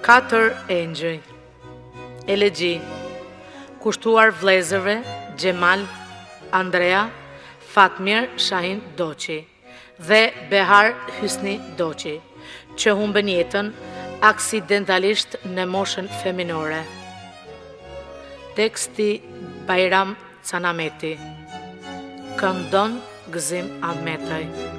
Katër engjëj. Elegji. Kushtuar vëllezërve Gjemal, Andrea, Fatmir Shahin Doçi dhe Behar Hysni Doçi, që humbën jetën aksidentalisht në moshën feminore. Teksti Bajram Canameti. Këndon Gëzim Ahmetaj.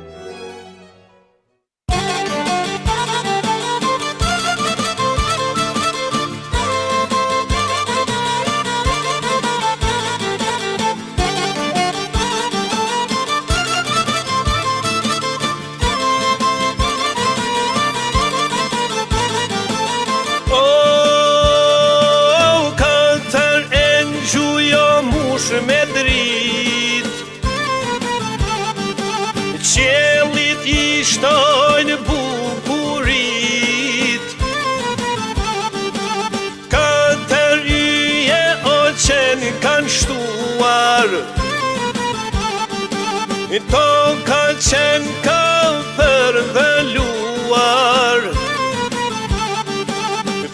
Me drit Qelit I shtojnë bukurit Katër yje o qenë kanë shtuar Toka qenë ka përvëluar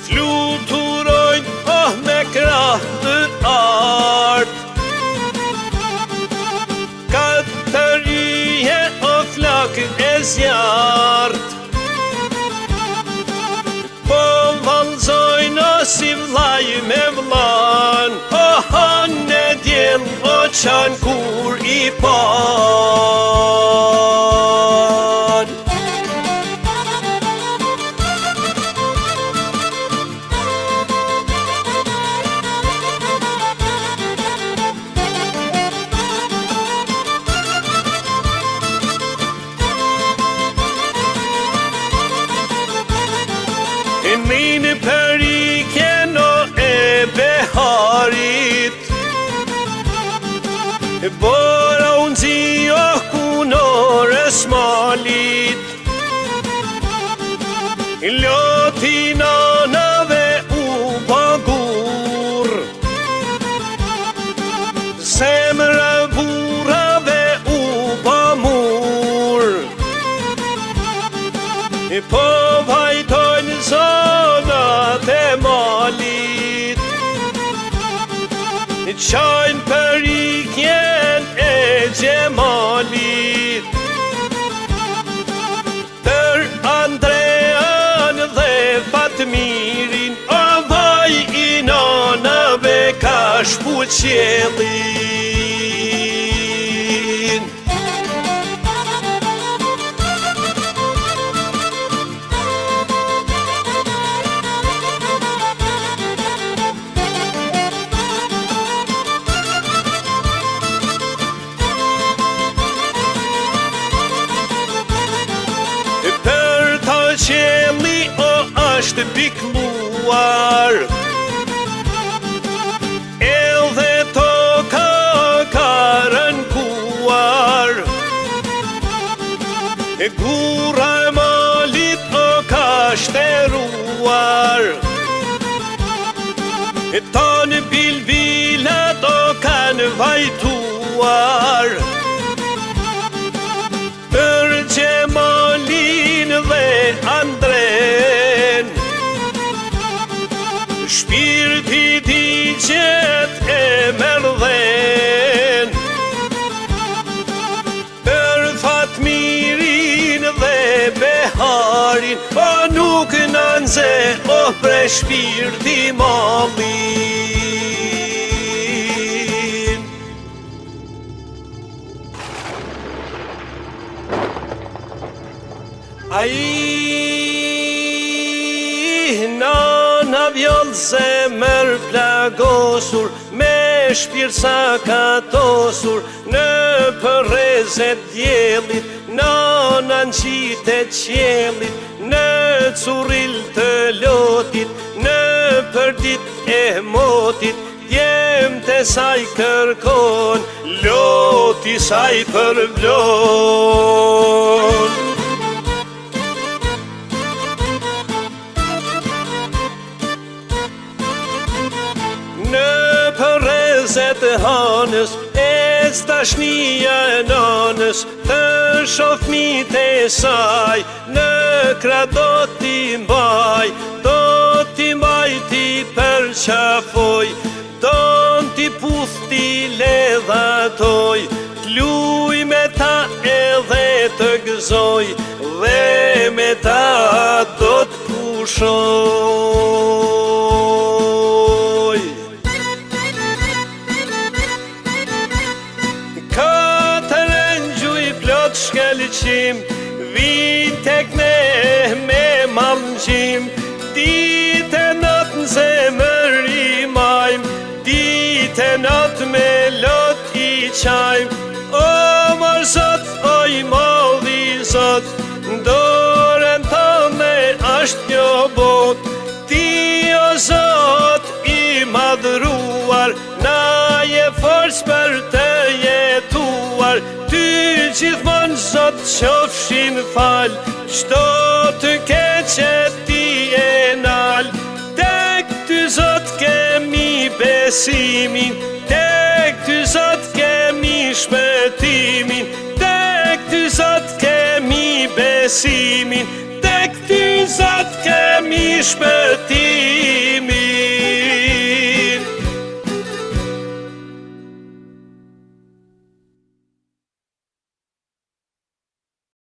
Fluturojnë me krahët artë e zjart Po valzojnë o si vlaj me vlan O hanë e djel o qanë kur I pan Minë përikjen o e beharit Bora unë zi o kunore smalit Loti nanave u bagur Zemra burave u bamur Po vajtojnë zonat e malit Qajnë përikjen e Gjemalit Për Andrean dhe Fatmirin O vaj I nanave ka shpuqelin Qeli o është pikluar Edhe toka ka rënkuar Gura e malit o ka shteruar Tonë bilbilat o kanë vajtuar Për Gjemalin dhe Andren Shpirti digjet e merdhen Për Fatmirin dhe Beharin O nuk nënze o pre shpirti malin Nana vjoll zemër plagosur Me shpirt sa katosur Në përrezet djelit Nana në qitë e qelit Në curil të lotit Në përdit e motit Djem të saj kërkon Loti saj përvlon Përrezet e hanës, e dashnia e nanës, të shofmit e saj, në krah do t'i mbaj, do latoj, t'luj me ta edhe të gëzoj, dhe me ta do t'pushoj. Katërën gjuj plot shkelqim, vin tek ne me mallëgjim, ditë e natë në zemër i majm, ditë e natë me lot i qajm. O mor Zot, oj molli Zot, dorën tënde asht kjo bot. Ti o Zot i madhruar, na je forcë për të jetuar. Ty gjithmon Zot qofshin fal, çdo të keqet ti e nal. Tek ty Zot kemi besimin, tek ty Zot kemi shpëtimin, tek ty Zot kemi besimin, tek ty Zot kemi shpëtimin.